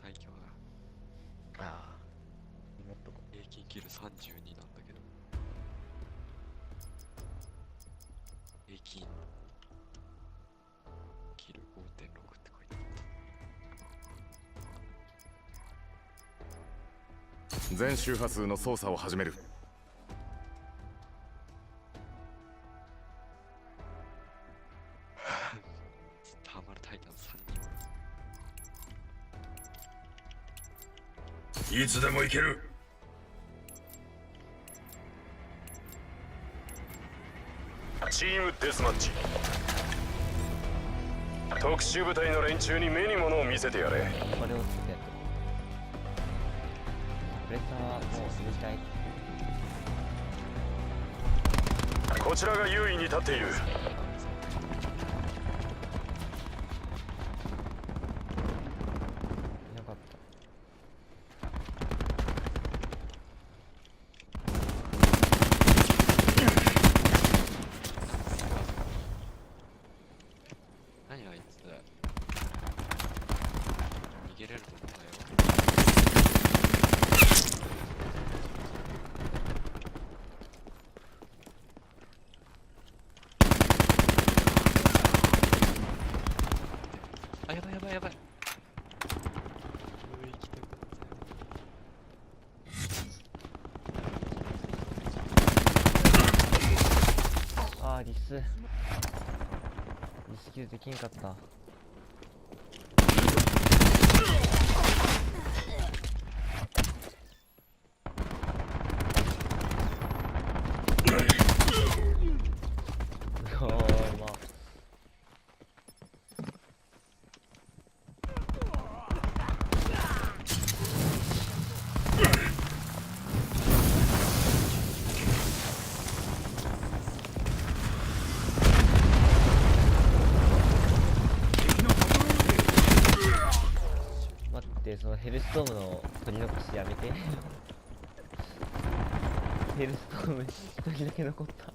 最強だ。ああ、もっとこ平均キル32なんだけど。平均キル 5.6 って書いてある。全周波数の操作を始める。ターマルタイタン3人。いつでも行ける。チームデスマッチ。特殊部隊の連中に目に物を見せてやれ。れをつけてやってプレッサーはもう入れたい。こちらが優位に立っている。いなかった。何あいつ。逃げれると思ったよ。あ、やばいやばいやばい。上行きたかったよ。ああ、リスキルできんかった。うわー、まあ待って、そのヘルストームの取り残しやめて。ヘルストーム一人だけ残った。僕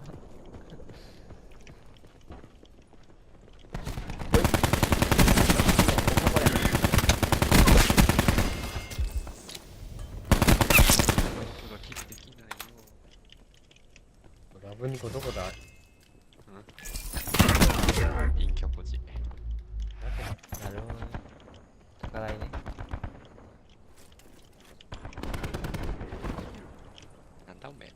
がキルできないよ。ラブニコどこだ？陰キャポジ。なるほどね。高台ね。なんだおめえ。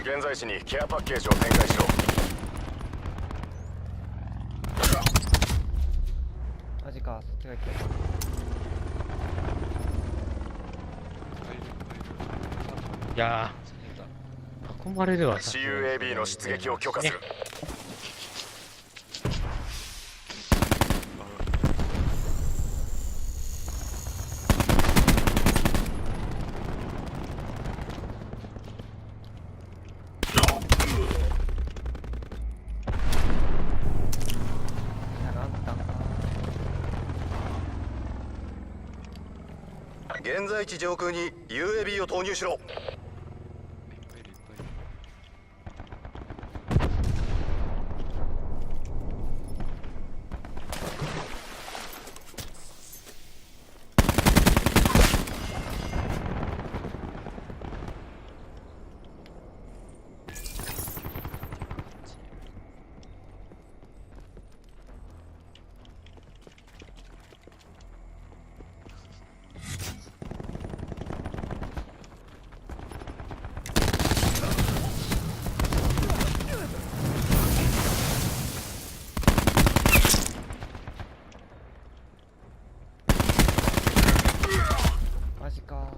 現在地にケアパッケージを展開しろ。マジか、そっちが来た。いやー、囲まれるわ。 CUAB の出撃を許可する。下があったんか。現在地上空に UAB を投入しろ。いっぱいいるいっぱいいる。マジか。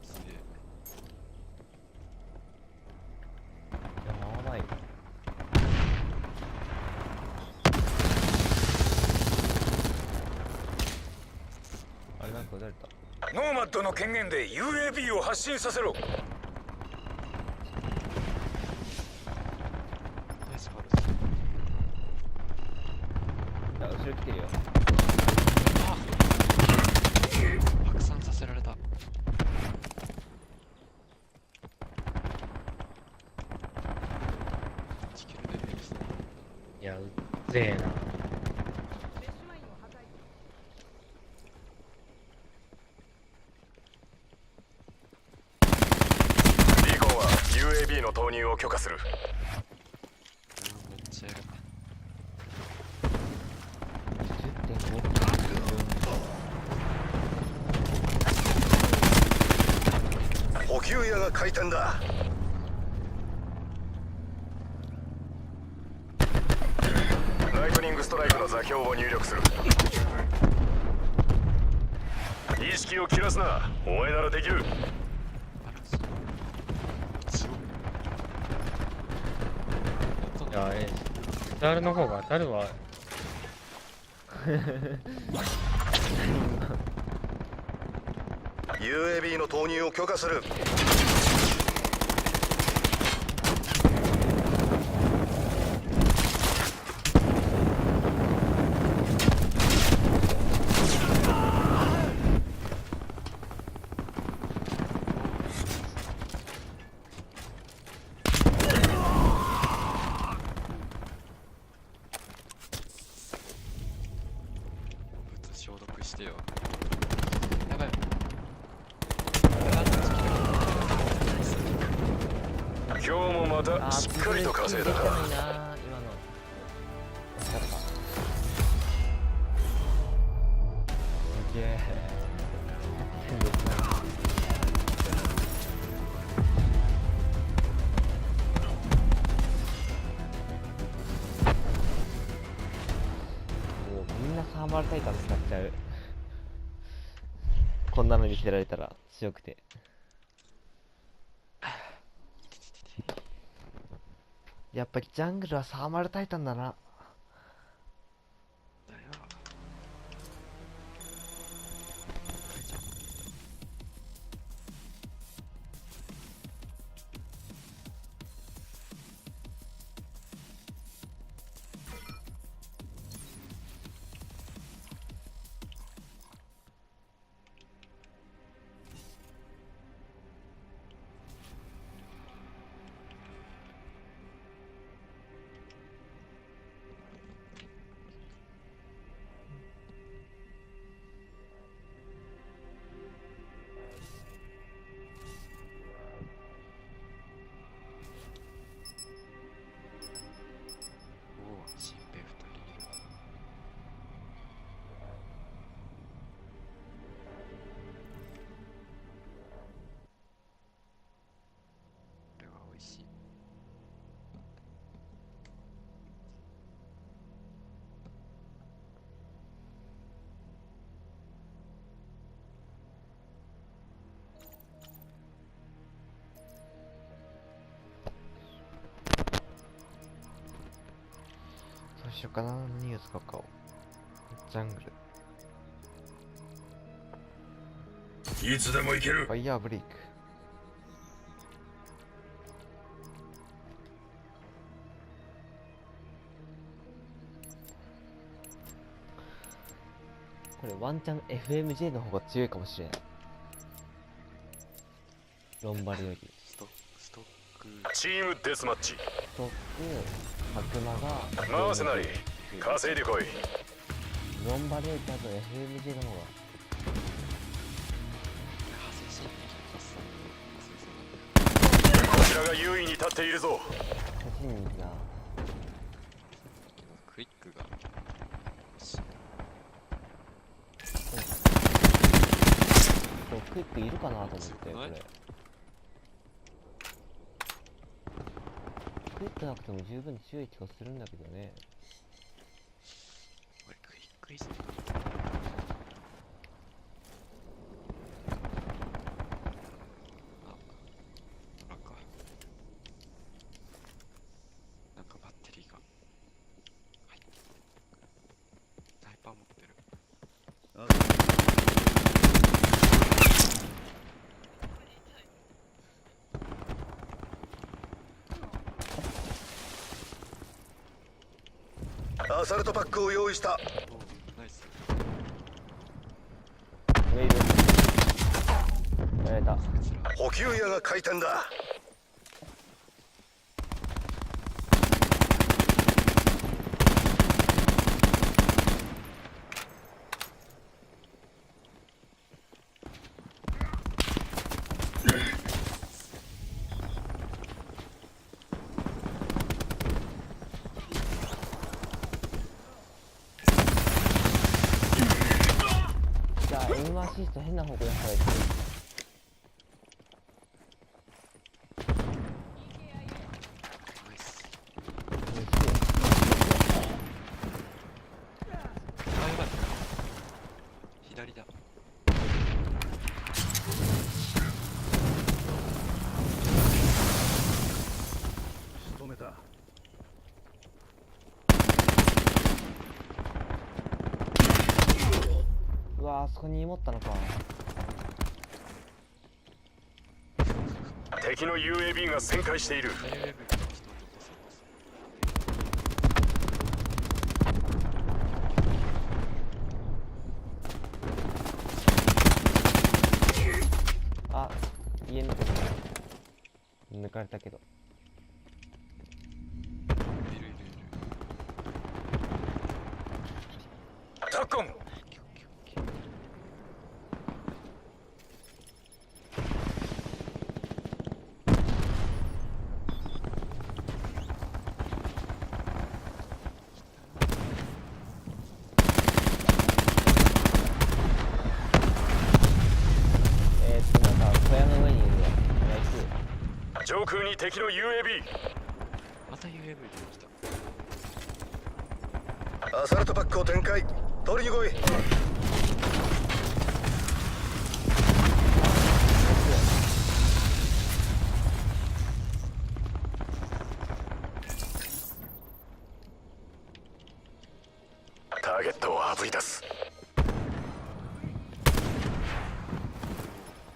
すげえ。やばい。あれなんか撃たれた。ノーマッドの権限で UAB を発進させろ。ナイスファルス。いや、後ろ来てるよ。白ぜえな。ビーコンは UAB の投入を許可する。めっちゃやる補給屋が開店だ。ライトニングストライクの座標を入力する。意識を切らすな。お前ならできる。いや、ダルの方が、ダルは、UAB の投入を許可する。物消毒してよ。やばい。今日もまたしっかりと稼いだな。ないな今の。惜しかった。すげえ。もうみんなサーマルタイタン使っちゃう。こんなの見せられたら強くて。やっぱりジャングルはサーマルタイタンだな。だよ。おお、新兵2人いる。これは美味しい。どうしようかな。何を使うかを。ジャングル。いつでも行けるフ。ァイヤーブレイク。これワンチャン FMJ の方が強いかもしれない。ロンバルより。ストック。チームデスマッチ。ストック、白馬が。マーセナリー稼いでこい。ロンバルより多分 FMJ の方が。派生シーンに発生そうなんだ。こちらが優位に立っているぞ。写真にな。クイックが欲しい。そうクイックいるかなと思ってこれ。ないクイックなくても十分強い気がするんだけどね。これクイックイズ。あ、なんかバッテリーが入ってる。スナイパー持ってる。アサルトパックを用意した。おお、ナイス。メールやられた。補給屋が開店だ。エイムアシスト変な方向にされてる。ナイス。嬉しい。あ、やばい。左だ。仕留めた。うわー、あそこに持ったのか。敵の UAV が旋回している。 UAV の人を落とそうです。あ、家抜かれたけど。いるいるいる。タッコン。なんか小屋の上にいるわ。ナイス。上空に敵の UAV。また UAV 出てきた。アサルトパックを展開。取りに来い。ターゲットをあぶり出す。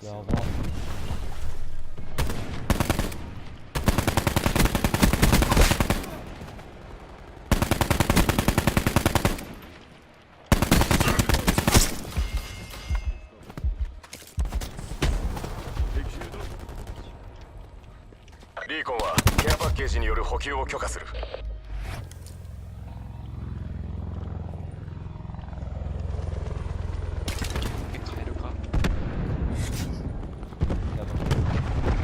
やば。リーコンはケアパッケージによる補給を許可する。変えるか。やば。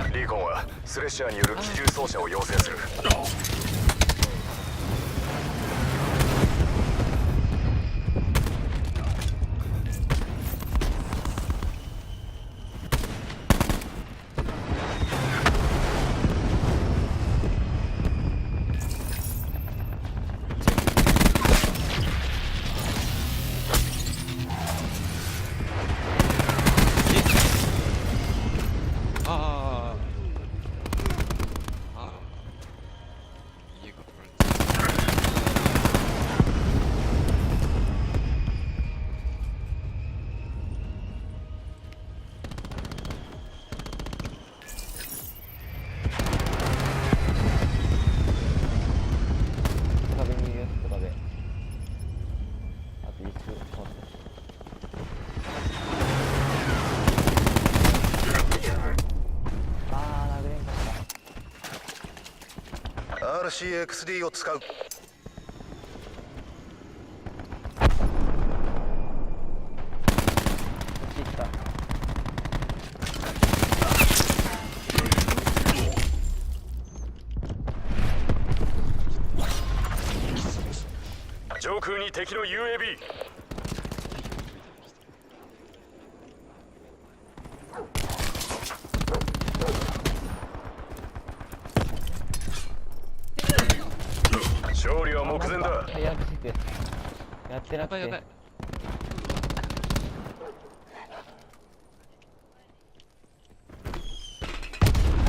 リーコンはスレッシャーによる機銃操作を要請する。ああ。家が取られてる。壁にいるやつと壁。あと椅子変わったし。あー、殴れんかった。 RCXD を使う。こっち行った。上空に敵の UAV。勝利は目前だ。早くして。やってなくて。やばいやばい。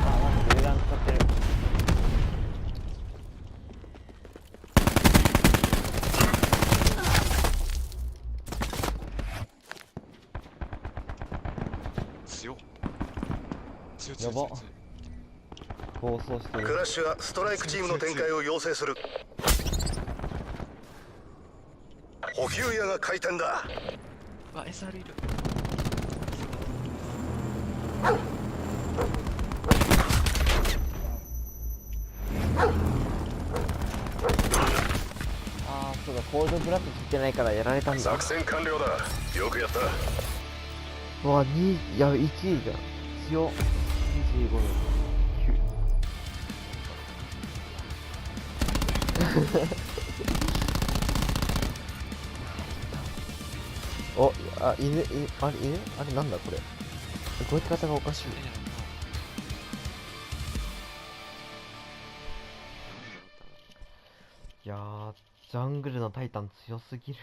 あ、待って、ベルガン使ってる。強っ。強いやば強い強い。暴走してる。クラッシュはストライクチームの展開を要請する。補給屋が開店だ。うわ、SR いる。あー、そうだ、コールドブラック切ってないからやられたんだ。作戦完了だ。よくやった。うわ、2、いや、1位じゃん。強っ。25度。9お、あ、犬、あれ、犬あれなんだこれ。動き方がおかしい。いやー、ジャングルのタイタン強すぎる。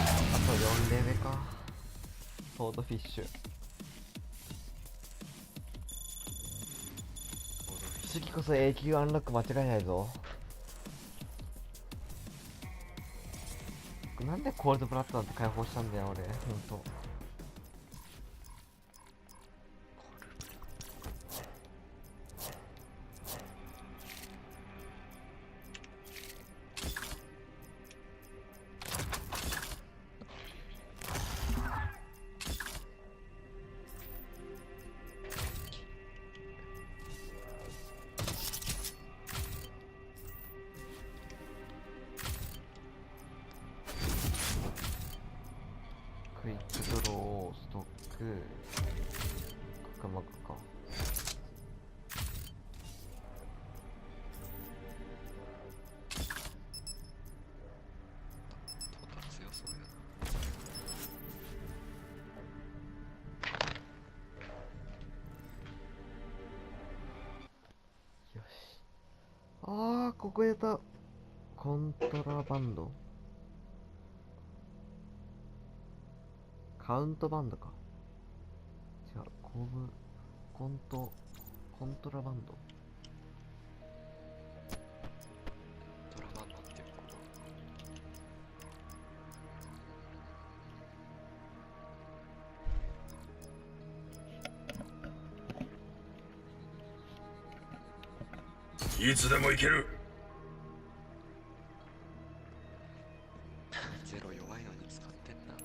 あと4レベか。ソードフィッシュ。次こそ永久アンロック間違いないぞ。なんでコールドブラッドなんて解放したんだよ俺、ほんと。クイックドロー、ストック、角膜か。トータ強そうやな。よし。ここやった。コントラバンド。カウントバンドか。違う、コントラバンド。ドラマになってるかな。いつでも行ける。ゼロ弱いのに使ってんな。い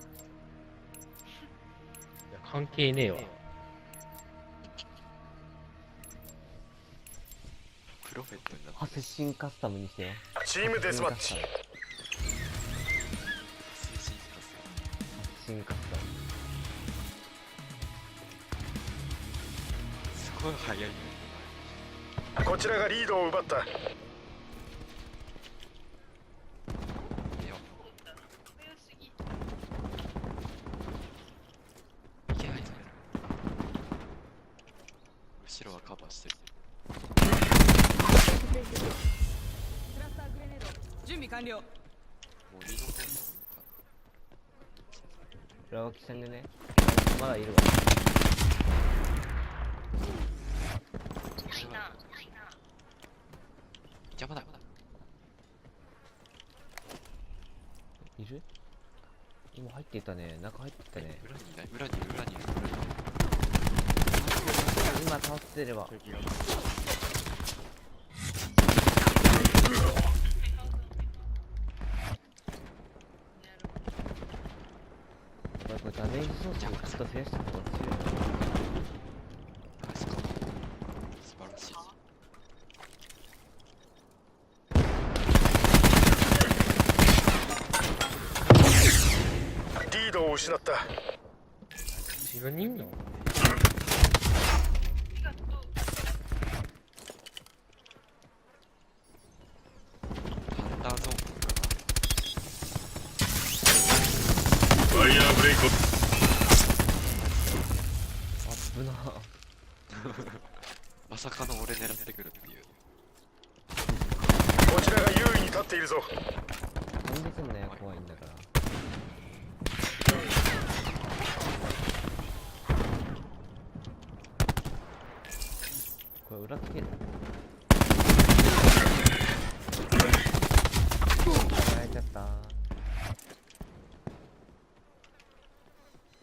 や関係ねえわ。プロフェットになってハセシンカスタムにしてよ。チームデスマッチ。精神化する。シンカスタム。すごい速いよ。こちらがリードを奪った。いやいけないぞ。後ろはカバーしてる。準備完了。もうリード裏脇さんでね。まだいるわ。邪魔だ。いる？今入っていったね。中入っていったね。裏にいない。裏にいる。裏にいる。今倒ってれば。これダメージソースをちょっと増やした方が強い。ナイスカバー。素晴らしい。リードを失った。後ろにいんの？ハンターゾーンかファイヤーブレイク。危な。な。まさかの俺狙ってくるっていう。こちらが優位に立っているぞ。飛んでくんなよ、怖いんだから。これ裏つける。やられちゃった。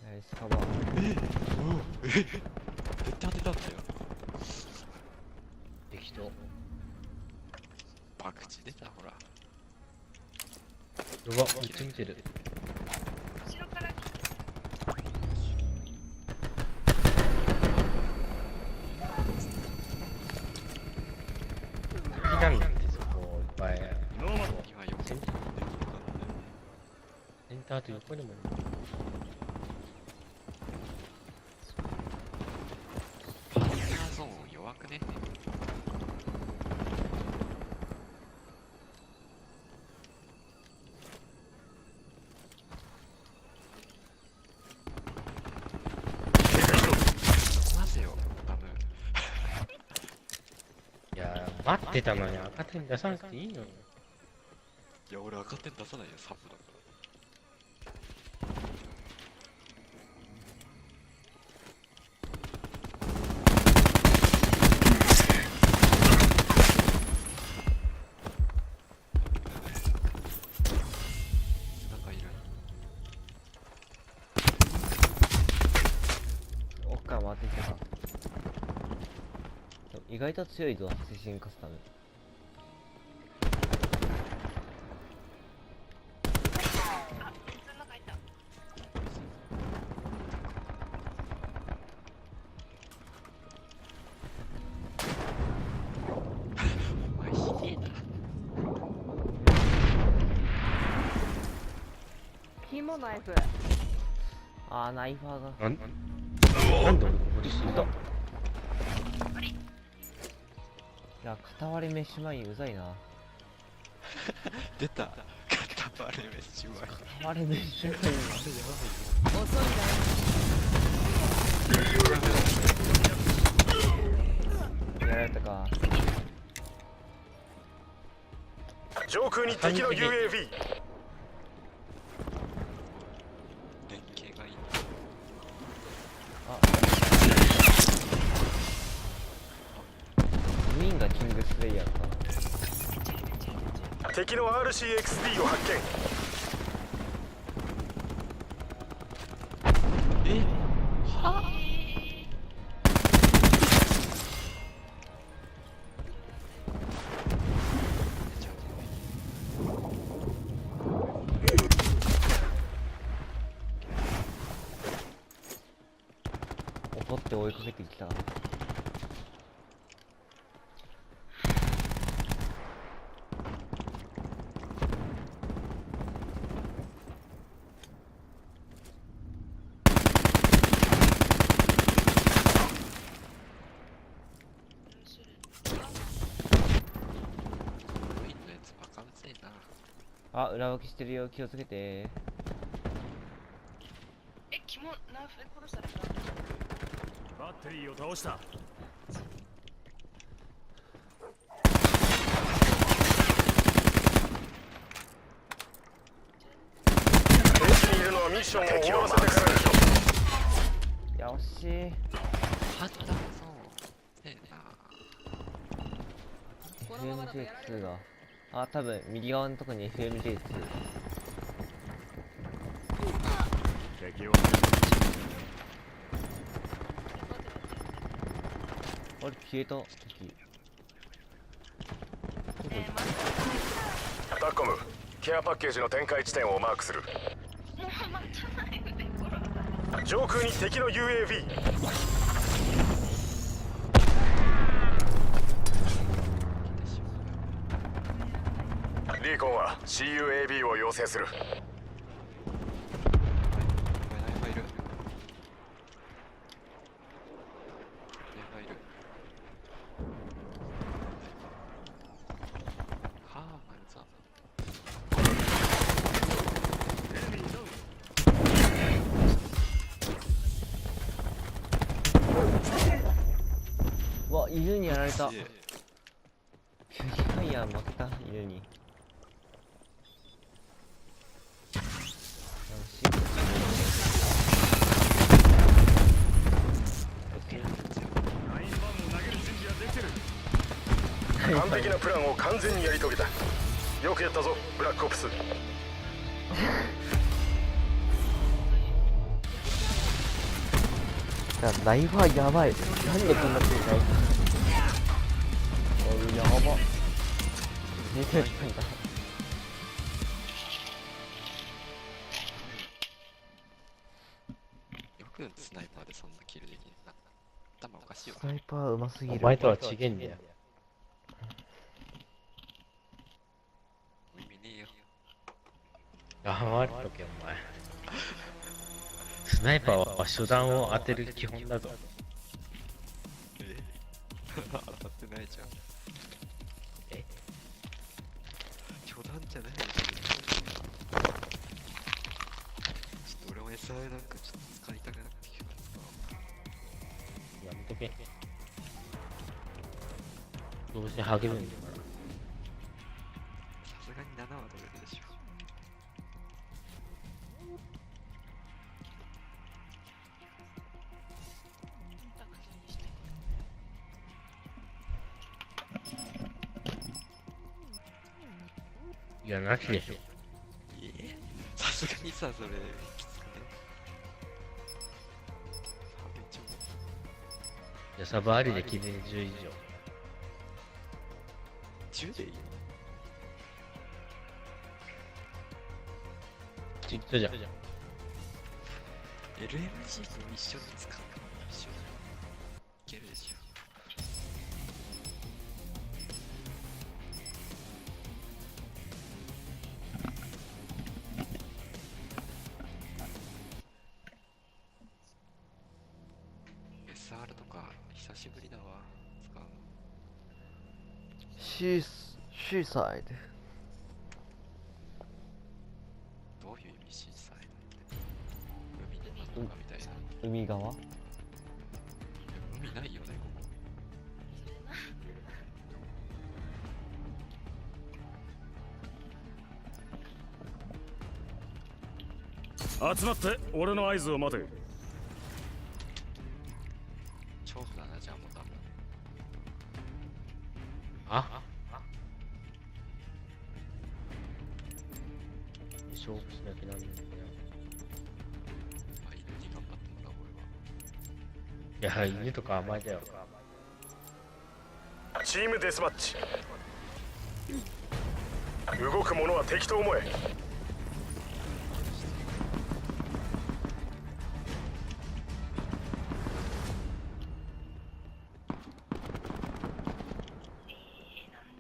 ナイスカバー。絶対当てたんだよ。適当。バクチ出たほら。うわ、めっちゃ見てる。好きなんだってそこいっぱい。ノーマル。今横にセンターと横にもいる。待ってたのに赤点出さなくていいのに。いや俺赤点出さないよ、サブだから。なんかいる。奥から回ってきたか。意外と強いぞ、セシンカスタム。お前ひでえな。ヒモナイフ。あー、ナイファーが。なんで俺ここで死んだ。いや、片割れ飯前うざいな。出た。片割れ飯前。片割れ飯前遅いやられたか。上空に敵の UAV。連携がいい。ウィンがキングスレイヤーか。敵の RCXD を発見。え怒って追いかけてきた。ウィンのやつバカうぜえな。あ、裏分けしてるよ、気をつけて。キモナイフで殺された。バッテリーを倒した。敵にいるのはミッションを終わらせてからでしょ。いや、惜しい。はったそう。ええな。 FMJ2 が。あ、多分右側のとこに FMJ2。敵をあれ、消えた敵。タッコム、ケアパッケージの展開地点をマークする。もうまたナイフで殺す。上空に敵の UAV。リーコンは CUAB を要請する。ナイフいる。ナイフいる。はあ、なんざ。うわ、犬にやられた。すげえフィギュア負けた、犬に。完璧なプランを完全にやり遂げた。よくやったぞ、ブラックオプス。ナイフはやばい。なんでこんな強いナイフ。やば。出てったんだ。よくスナイパーでそんなキルできるな。頭おかしいわ。スナイパーうますぎる。お前とは違えんだよ。耳ねえよ。黙っとけお前。スナイパーは初弾を当てる基本だぞ。え当たってないじゃん。え冗談じゃないでしょ。ちょっと俺も SR なんかちょっと使いたくなってきたからさ。やめとけ。どうせ励むんだから。さすがに7は取れるでしょ。バカにしていや、なしでしょ。さすがにさ、それきつくね。さめっちゃ思いや、サブありで決め10以上。 10でいいよ。言ったじゃん。 LMG と一緒に使うの一緒にいけるでしょ。SR とか久しぶりだわ、使うの。シーサイド。どういう意味シーサイドって。海の中みたいな。海側？海ないよね、ここ。集まって俺の合図を待て。勝負だな、じゃあもう多分。あ勝負しなきゃなんないんだよ。まあ、犬に頑張ってもらおう、いや、犬とか甘いだよ。チームデスマッチ。動く者は敵と思え。なんで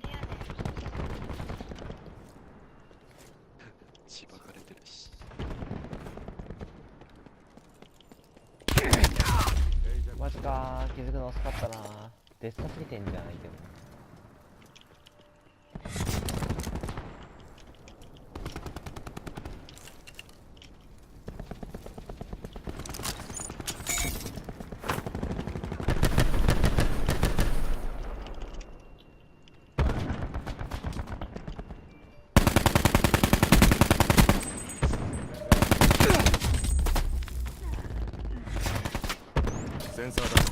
やねん。しばかれてるし。マジかー、気づくの遅かったな。デスタついてんじゃないけど。センサーだ。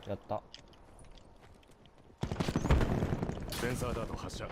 やった。センサーダート発射。